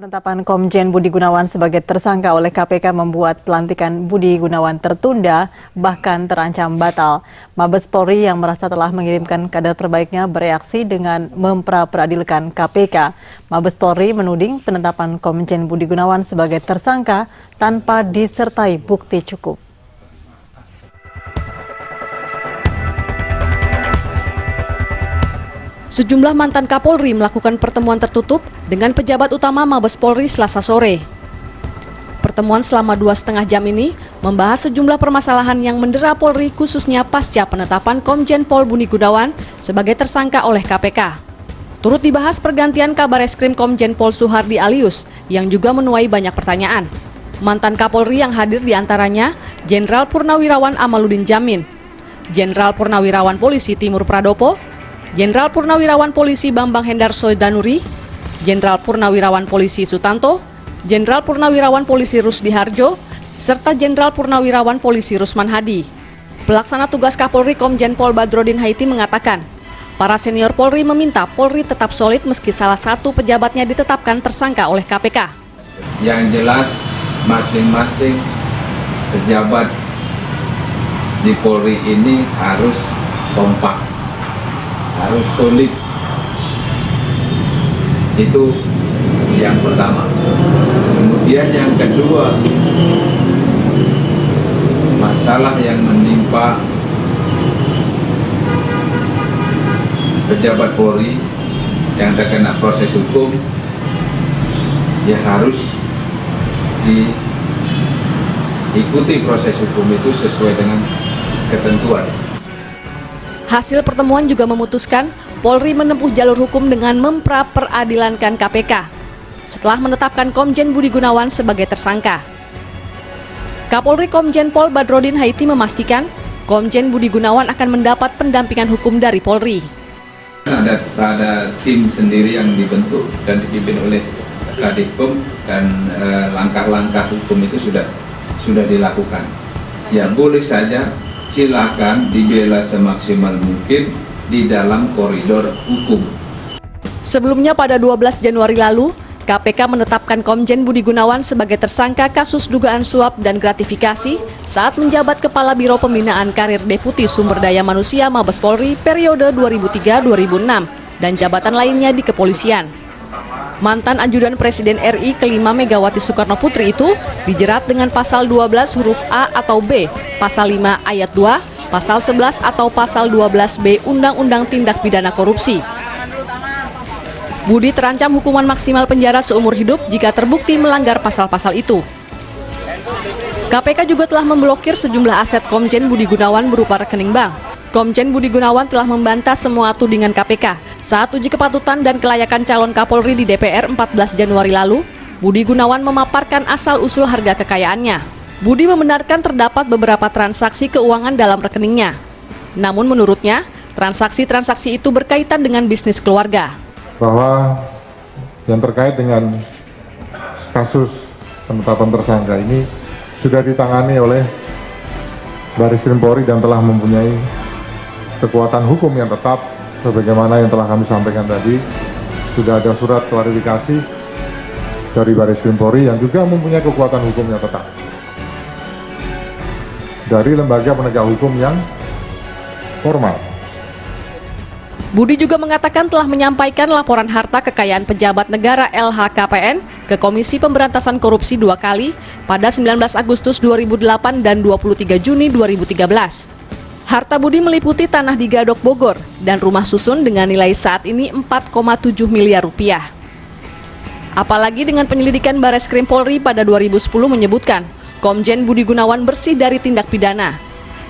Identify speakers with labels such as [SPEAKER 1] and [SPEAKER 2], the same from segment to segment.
[SPEAKER 1] Penetapan Komjen Budi Gunawan sebagai tersangka oleh KPK membuat pelantikan Budi Gunawan tertunda, bahkan terancam batal. Mabes Polri yang merasa telah mengirimkan kader terbaiknya bereaksi dengan memperadielkan KPK. Mabes Polri menuding penetapan Komjen Budi Gunawan sebagai tersangka tanpa disertai bukti cukup.
[SPEAKER 2] Sejumlah mantan Kapolri melakukan pertemuan tertutup dengan pejabat utama Mabes Polri Selasa sore. Pertemuan selama 2,5 jam ini membahas sejumlah permasalahan yang mendera Polri khususnya pasca penetapan Komjen Pol Budi Gunawan sebagai tersangka oleh KPK. Turut dibahas pergantian Kabareskrim Komjen Pol Suhardi Alius yang juga menuai banyak pertanyaan. Mantan Kapolri yang hadir diantaranya Jenderal Purnawirawan Amaludin Djamin, Jenderal Purnawirawan Polisi Timur Pradopo, Jenderal Purnawirawan Polisi Bambang Hendarso Danuri, Jenderal Purnawirawan Polisi Sutanto, Jenderal Purnawirawan Polisi Rusdi Harjo, serta Jenderal Purnawirawan Polisi Rusman Hadi. Pelaksana tugas Kapolri Komjen Pol Badrodin Haiti mengatakan, para senior Polri meminta Polri tetap solid meski salah satu pejabatnya ditetapkan tersangka oleh KPK.
[SPEAKER 3] Yang jelas masing-masing pejabat di Polri ini harus kompak, harus solid. Itu yang pertama. Kemudian yang kedua, masalah yang menimpa pejabat Polri yang terkena proses hukum, ya harus diikuti proses hukum itu sesuai dengan ketentuan.
[SPEAKER 2] Hasil pertemuan juga memutuskan Polri menempuh jalur hukum dengan memperadilankan KPK setelah menetapkan Komjen Budi Gunawan sebagai tersangka. Kapolri Komjen Pol Badrodin Haiti memastikan Komjen Budi Gunawan akan mendapat pendampingan hukum dari Polri.
[SPEAKER 3] Ada tim sendiri yang dibentuk dan dipimpin oleh Kadifkom dan langkah-langkah hukum itu sudah dilakukan. Ya boleh saja, silakan dibela semaksimal mungkin di dalam koridor hukum.
[SPEAKER 2] Sebelumnya pada 12 Januari lalu, KPK menetapkan Komjen Budi Gunawan sebagai tersangka kasus dugaan suap dan gratifikasi saat menjabat Kepala Biro Pembinaan Karir Deputi Sumber Daya Manusia Mabes Polri periode 2003-2006 dan jabatan lainnya di kepolisian. Mantan ajudan Presiden RI kelima Megawati Soekarno Putri itu dijerat dengan pasal 12 huruf A atau B, pasal 5 ayat 2, pasal 11 atau pasal 12B Undang-Undang Tindak Pidana Korupsi. Budi terancam hukuman maksimal penjara seumur hidup jika terbukti melanggar pasal-pasal itu. KPK juga telah memblokir sejumlah aset Komjen Budi Gunawan berupa rekening bank. Komjen Budi Gunawan telah membantah semua tudingan KPK saat uji kepatutan dan kelayakan calon Kapolri di DPR 14 Januari lalu. Budi Gunawan memaparkan asal-usul harga kekayaannya. Budi membenarkan terdapat beberapa transaksi keuangan dalam rekeningnya. Namun menurutnya, transaksi-transaksi itu berkaitan dengan bisnis keluarga.
[SPEAKER 4] Bahwa yang terkait dengan kasus penetapan tersangka ini sudah ditangani oleh Bareskrim Polri dan telah mempunyai kekuatan hukum yang tetap sebagaimana yang telah kami sampaikan tadi. Sudah ada surat klarifikasi dari Bareskrim Polri yang juga mempunyai kekuatan hukum yang tetap dari lembaga penegak hukum yang formal.
[SPEAKER 2] Budi juga mengatakan telah menyampaikan laporan harta kekayaan pejabat negara LHKPN ke Komisi Pemberantasan Korupsi 2 kali pada 19 Agustus 2008 dan 23 Juni 2013. Harta Budi meliputi tanah di Gadok Bogor dan rumah susun dengan nilai saat ini 4,7 miliar rupiah. Apalagi dengan penyelidikan Bareskrim Polri pada 2010 menyebutkan Komjen Budi Gunawan bersih dari tindak pidana.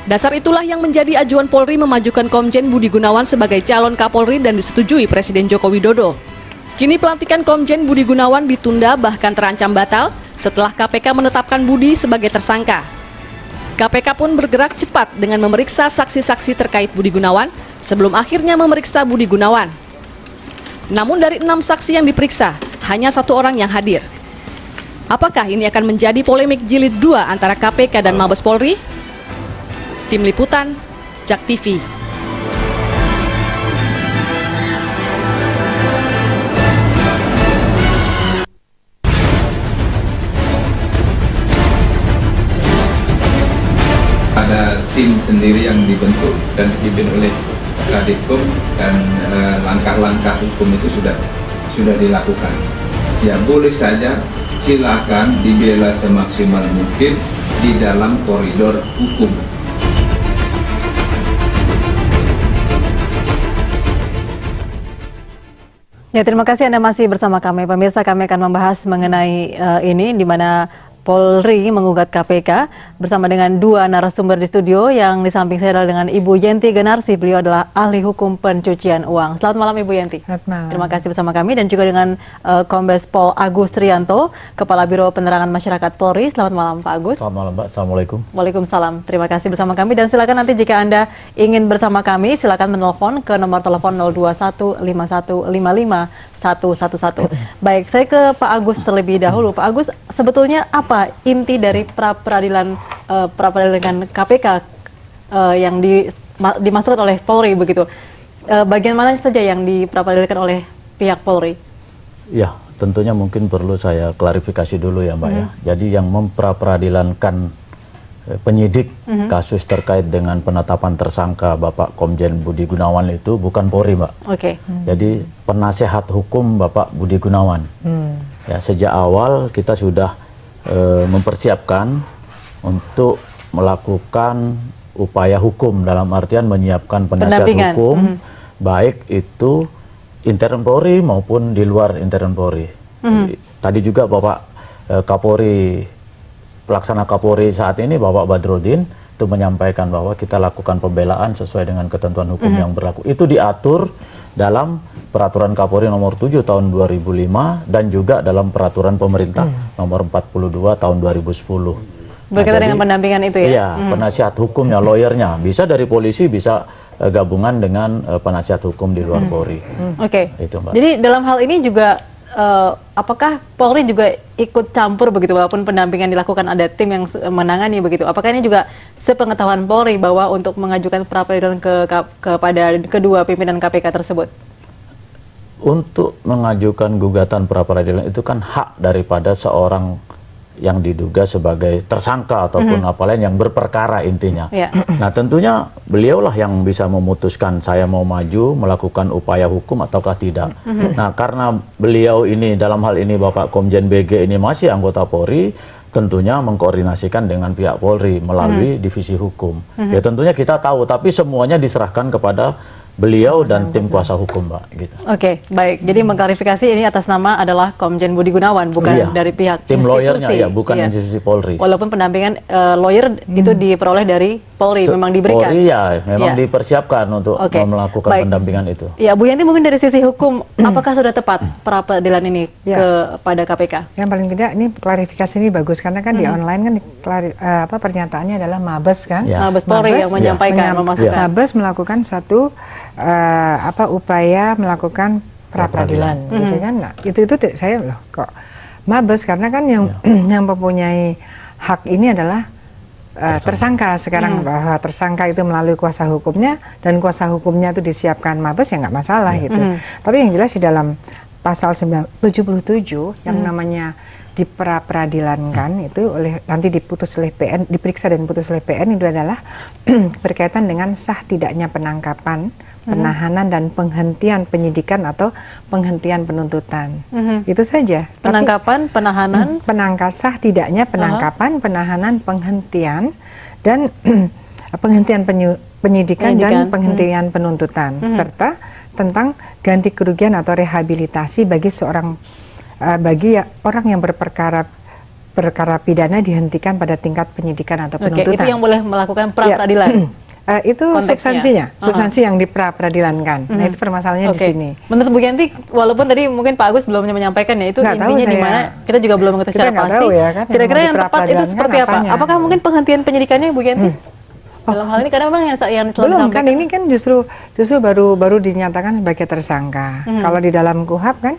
[SPEAKER 2] Dasar itulah yang menjadi ajuan Polri memajukan Komjen Budi Gunawan sebagai calon Kapolri dan disetujui Presiden Joko Widodo. Kini pelantikan Komjen Budi Gunawan ditunda bahkan terancam batal setelah KPK menetapkan Budi sebagai tersangka. KPK pun bergerak cepat dengan memeriksa saksi-saksi terkait Budi Gunawan sebelum akhirnya memeriksa Budi Gunawan. Namun dari 6 saksi yang diperiksa, hanya 1 orang yang hadir. Apakah ini akan menjadi polemik jilid 2 antara KPK dan Mabes Polri? Tim Liputan, JAK TV.
[SPEAKER 3] sendiri yang dibentuk dan dipimpin oleh Kadikom, dan langkah-langkah hukum itu sudah dilakukan. Ya boleh saja, silakan dibela semaksimal mungkin di dalam koridor hukum.
[SPEAKER 1] Ya, terima kasih Anda masih bersama kami. Pemirsa, kami akan membahas mengenai ini, di mana Polri menggugat KPK bersama dengan dua narasumber di studio. Yang di samping saya adalah dengan Ibu Yenti Ganarsi, beliau adalah ahli hukum pencucian uang. Selamat malam Ibu Yenti.
[SPEAKER 5] Selamat malam.
[SPEAKER 1] Terima kasih bersama kami, dan juga dengan Kombes Pol Agus Trianto, Kepala Biro Penerangan Masyarakat Polri. Selamat malam Pak Agus.
[SPEAKER 6] Selamat malam Mbak, Assalamualaikum.
[SPEAKER 1] Waalaikumsalam. Terima kasih bersama kami, dan silakan nanti jika Anda ingin bersama kami, silakan menelpon ke nomor telepon 02151551111. Baik, saya ke Pak Agus terlebih dahulu. Pak Agus, sebetulnya apa inti dari pra-peradilan dengan KPK yang dimaksud oleh Polri begitu? Bagian mana saja yang diperadilankan oleh pihak Polri?
[SPEAKER 6] Ya, tentunya mungkin perlu saya klarifikasi dulu ya Mbak ya. Jadi yang memperadilankan penyidik kasus terkait dengan penetapan tersangka Bapak Komjen Budi Gunawan itu bukan Polri Mbak.
[SPEAKER 1] Oke.
[SPEAKER 6] Jadi penasehat hukum Bapak Budi Gunawan. Ya, sejak awal kita sudah mempersiapkan untuk melakukan upaya hukum, dalam artian menyiapkan penasihat hukum, baik itu intern Polri maupun di luar intern Polri. Tadi juga Bapak Kapolri, pelaksana Kapolri saat ini Bapak Badrodin itu menyampaikan bahwa kita lakukan pembelaan sesuai dengan ketentuan hukum yang berlaku. Itu diatur dalam Peraturan Kapolri nomor 7 tahun 2005 dan juga dalam Peraturan Pemerintah nomor 42 tahun 2010.
[SPEAKER 1] Berkaitan dengan pendampingan itu ya?
[SPEAKER 6] Iya, penasihat hukumnya, lawyernya. Bisa dari polisi, bisa gabungan dengan penasihat hukum di luar Polri.
[SPEAKER 1] Oke.
[SPEAKER 6] Itu, Mbak.
[SPEAKER 1] Jadi dalam hal ini juga apakah Polri juga ikut campur begitu, walaupun pendampingan dilakukan ada tim yang menangani begitu? Apakah ini juga sepengetahuan Polri bahwa untuk mengajukan pra-peradilan kepada kedua pimpinan KPK tersebut?
[SPEAKER 6] Untuk mengajukan gugatan pra-peradilan itu kan hak daripada seorang yang diduga sebagai tersangka ataupun apa lain yang berperkara intinya. Nah tentunya beliaulah yang bisa memutuskan saya mau maju melakukan upaya hukum ataukah tidak. Nah karena beliau ini dalam hal ini Bapak Komjen BG ini masih anggota Polri, tentunya mengkoordinasikan dengan pihak Polri melalui divisi hukum. Ya tentunya kita tahu, tapi semuanya diserahkan kepada beliau dan tim kuasa hukum, Mbak. Gitu.
[SPEAKER 1] Oke, baik. Jadi mengklarifikasi ini atas nama adalah Komjen Budi Gunawan, bukan dari pihak
[SPEAKER 6] tim
[SPEAKER 1] institusi.
[SPEAKER 6] lawyernya ya, bukan institusi Polri.
[SPEAKER 1] Walaupun pendampingan lawyer itu diperoleh dari Polri, memang diberikan.
[SPEAKER 6] Polri ya, memang dipersiapkan untuk melakukan pendampingan itu. Ya, Bu
[SPEAKER 1] Yanti, mungkin dari sisi hukum, apakah sudah tepat pra-peradilan ini kepada KPK?
[SPEAKER 5] Yang paling tidak, ini klarifikasi ini bagus karena kan di online kan pernyataannya adalah Mabes kan?
[SPEAKER 1] Mabes Polri yang menyampaikan, memasukkan.
[SPEAKER 5] Mabes melakukan suatu upaya melakukan pra-peradilan, gitu kan? Nah, itu saya loh kok Mabes, karena kan yang yang mempunyai hak ini adalah tersangka sekarang, bahwa tersangka itu melalui kuasa hukumnya dan kuasa hukumnya itu disiapkan Mabes, ya nggak masalah gitu. Tapi yang jelas di dalam pasal 77 yang namanya dipra-peradilankan itu nanti diputus oleh PN, diperiksa dan diputus oleh PN, itu adalah berkaitan dengan sah tidaknya penangkapan, penahanan dan penghentian penyidikan atau penghentian penuntutan. Itu saja.
[SPEAKER 1] Penangkapan, penahanan,
[SPEAKER 5] sah tidaknya penangkapan, penahanan, penghentian dan penghentian penyidikan dan penghentian penuntutan, serta tentang ganti kerugian atau rehabilitasi bagi orang yang perkara pidana dihentikan pada tingkat penyidikan atau penuntutan.
[SPEAKER 1] Itu yang boleh melakukan pra-peradilan.
[SPEAKER 5] Itu substansi yang dipra-peradilankan. Nah, itu permasalahannya di sini.
[SPEAKER 1] Menurut Bu Yanti, walaupun tadi mungkin Pak Agus belum menyampaikan ya, itu intinya di mana kita juga belum mengetahui secara pasti. Kira-kira yang tepat itu seperti apa? Apakah mungkin penghentian penyidikannya, Bu Yanti? Dalam hal ini karena memang yang
[SPEAKER 5] belum kan, ini kan justru baru dinyatakan sebagai tersangka. Kalau di dalam KUHP kan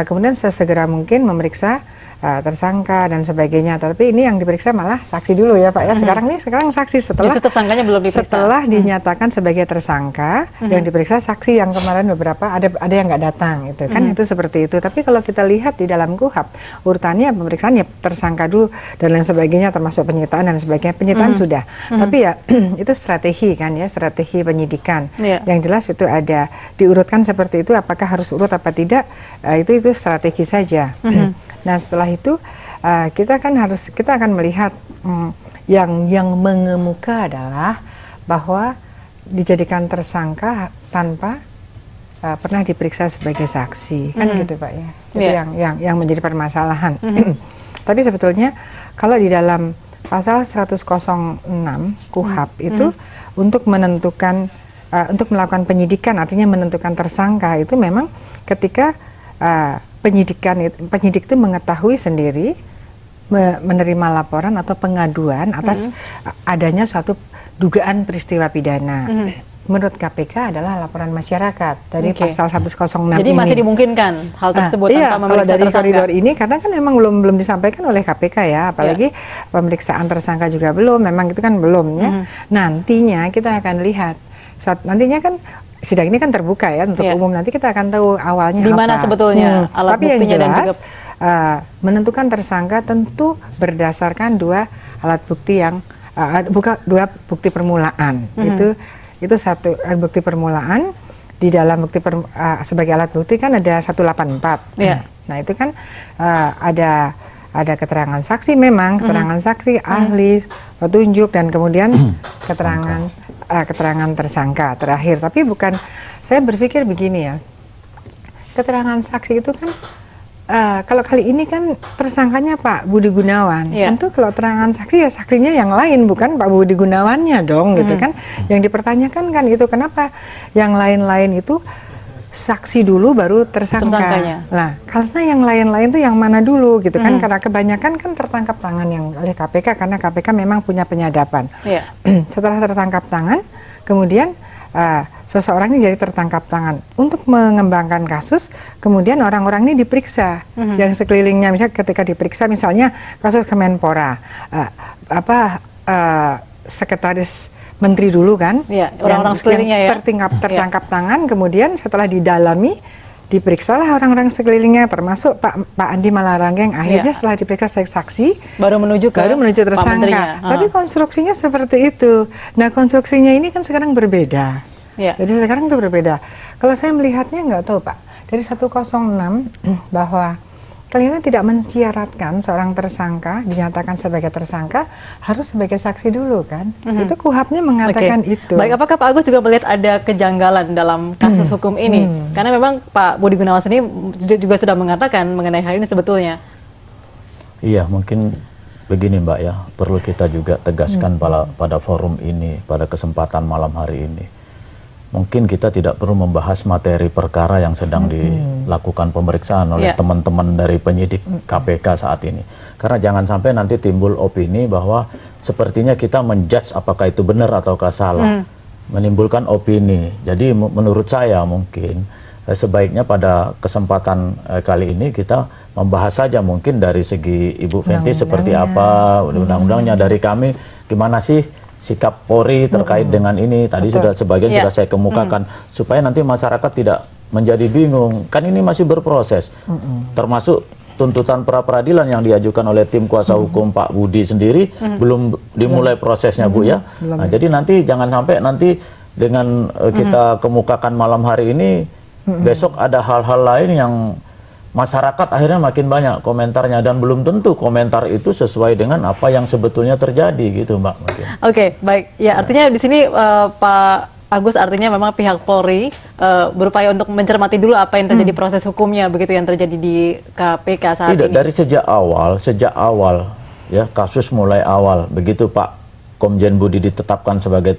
[SPEAKER 5] kemudian sesegera mungkin memeriksa tersangka dan sebagainya. Tapi ini yang diperiksa malah saksi dulu ya Pak ya. Sekarang saksi setelah
[SPEAKER 1] Justru tersangkanya belum diperiksa.
[SPEAKER 5] Setelah dinyatakan sebagai tersangka, yang diperiksa saksi yang kemarin beberapa ada yang nggak datang itu kan, itu seperti itu. Tapi kalau kita lihat di dalam KUHP urutannya pemeriksaan ya tersangka dulu dan lain sebagainya, termasuk penyitaan dan sebagainya. Penyitaan sudah. Tapi ya itu strategi kan ya, strategi penyidikan. Yang jelas itu ada diurutkan seperti itu. Apakah harus urut apa tidak? Itu strategi saja. Nah setelah itu kita akan melihat yang mengemuka adalah bahwa dijadikan tersangka tanpa pernah diperiksa sebagai saksi, kan gitu Pak ya. Itu yang menjadi permasalahan. Tapi sebetulnya kalau di dalam pasal 106 KUHP itu untuk menentukan untuk melakukan penyidikan, artinya menentukan tersangka itu memang ketika penyidik itu mengetahui sendiri, menerima laporan atau pengaduan atas adanya suatu dugaan peristiwa pidana. Menurut KPK adalah laporan masyarakat dari pasal 106
[SPEAKER 1] Jadi
[SPEAKER 5] ini.
[SPEAKER 1] masih dimungkinkan hal tersebut tanpa
[SPEAKER 5] kalau
[SPEAKER 1] memeriksa
[SPEAKER 5] dari
[SPEAKER 1] tersangka.
[SPEAKER 5] koridor ini, karena kan memang belum disampaikan oleh KPK ya, apalagi pemeriksaan tersangka juga belum, memang itu kan belum ya. Nantinya kita akan lihat, nantinya kan sidang ini kan terbuka ya untuk umum, nanti kita akan tahu awalnya
[SPEAKER 1] di mana sebetulnya alat
[SPEAKER 5] tapi
[SPEAKER 1] buktinya
[SPEAKER 5] yang jelas,
[SPEAKER 1] dan juga
[SPEAKER 5] menentukan tersangka tentu berdasarkan dua alat bukti yang dua bukti permulaan. Itu satu bukti permulaan. Di dalam bukti sebagai alat bukti kan ada 184. Nah itu kan ada keterangan saksi, memang keterangan saksi, ahli, petunjuk, dan kemudian keterangan tersangka terakhir. Tapi bukan, saya berpikir begini ya, keterangan saksi itu kan kalau kali ini kan tersangkanya Pak Budi Gunawan, tentu kalau keterangan saksi ya saksinya yang lain, bukan Pak Budi Gunawannya dong, gitu kan. Yang dipertanyakan kan itu, kenapa yang lain-lain itu saksi dulu baru tersangka. Nah, karena yang lain-lain itu yang mana dulu gitu kan, karena kebanyakan kan tertangkap tangan yang oleh KPK, karena KPK memang punya penyadapan. Setelah tertangkap tangan, kemudian seseorang ini jadi tertangkap tangan untuk mengembangkan kasus, kemudian orang-orang ini diperiksa yang sekelilingnya. Misalnya ketika diperiksa, misalnya kasus Kemenpora, sekretaris menteri dulu kan,
[SPEAKER 1] orang-orang sekelilingnya
[SPEAKER 5] tertangkap tangan, kemudian setelah didalami diperiksalah orang-orang sekelilingnya, termasuk Pak Andi Malarangeng. Akhirnya setelah diperiksa saksi baru menuju tersangka. Tapi konstruksinya seperti itu. Nah, konstruksinya ini kan sekarang berbeda. Jadi sekarang itu berbeda. Kalau saya melihatnya nggak tahu Pak, dari 106 bahwa kalian tidak mensyaratkan seorang tersangka dinyatakan sebagai tersangka harus sebagai saksi dulu kan. Itu KUHP-nya mengatakan itu.
[SPEAKER 1] Baik, apakah Pak Agus juga melihat ada kejanggalan dalam kasus hukum ini? Karena memang Pak Budi Gunawan sendiri juga sudah mengatakan mengenai hal ini sebetulnya.
[SPEAKER 6] Iya, mungkin begini Mbak ya, perlu kita juga tegaskan pada forum ini, pada kesempatan malam hari ini. Mungkin kita tidak perlu membahas materi perkara yang sedang dilakukan pemeriksaan oleh teman-teman dari penyidik KPK saat ini. Karena jangan sampai nanti timbul opini bahwa sepertinya kita menjudge apakah itu benar ataukah salah. Menimbulkan opini. Jadi menurut saya mungkin sebaiknya pada kesempatan kali ini kita membahas saja mungkin dari segi Ibu Fenty seperti apa undang-undangnya, dari kami gimana sih sikap Polri terkait dengan ini. Tadi sudah sebagian sudah saya kemukakan, supaya nanti masyarakat tidak menjadi bingung. Kan ini masih berproses, termasuk tuntutan pra-peradilan yang diajukan oleh tim kuasa hukum Pak Budi sendiri belum dimulai prosesnya Bu ya. Nah, jadi nanti jangan sampai nanti dengan kita kemukakan malam hari ini, besok ada hal-hal lain yang masyarakat akhirnya makin banyak komentarnya, dan belum tentu komentar itu sesuai dengan apa yang sebetulnya terjadi gitu Mbak.
[SPEAKER 1] Oke, baik. Ya, artinya di sini Pak Agus, artinya memang pihak Polri berupaya untuk mencermati dulu apa yang terjadi proses hukumnya begitu yang terjadi di KPK saat ini.
[SPEAKER 6] Dari sejak awal ya, kasus mulai awal begitu Pak Komjen Budi ditetapkan sebagai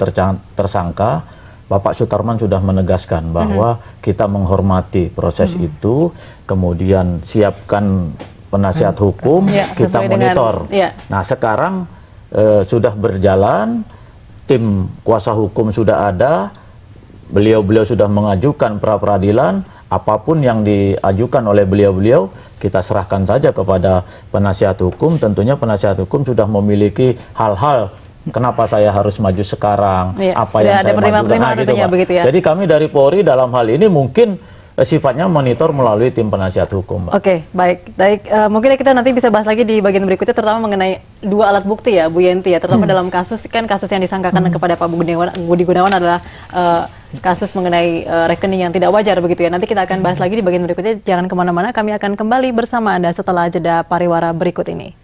[SPEAKER 6] tersangka, Bapak Sutarman sudah menegaskan bahwa kita menghormati proses itu, kemudian siapkan penasihat hukum, kita monitor. Nah, sekarang sudah berjalan, tim kuasa hukum sudah ada, beliau sudah mengajukan pra-peradilan, apapun yang diajukan oleh beliau-beliau kita serahkan saja kepada penasihat hukum. Tentunya penasihat hukum sudah memiliki hal-hal kenapa saya harus maju sekarang, apa yang saya majukan, gitu, Pak.
[SPEAKER 1] Ya.
[SPEAKER 6] Jadi kami dari Polri dalam hal ini mungkin sifatnya monitor melalui tim penasihat hukum, Mbak.
[SPEAKER 1] Oke, baik. Mungkin kita nanti bisa bahas lagi di bagian berikutnya, terutama mengenai 2 alat bukti ya, Bu Yenti ya, terutama dalam kasus yang disangkakan kepada Pak Budi Gunawan adalah kasus mengenai rekening yang tidak wajar begitu ya. Nanti kita akan bahas lagi di bagian berikutnya. Jangan kemana-mana, kami akan kembali bersama Anda setelah jeda pariwara berikut ini.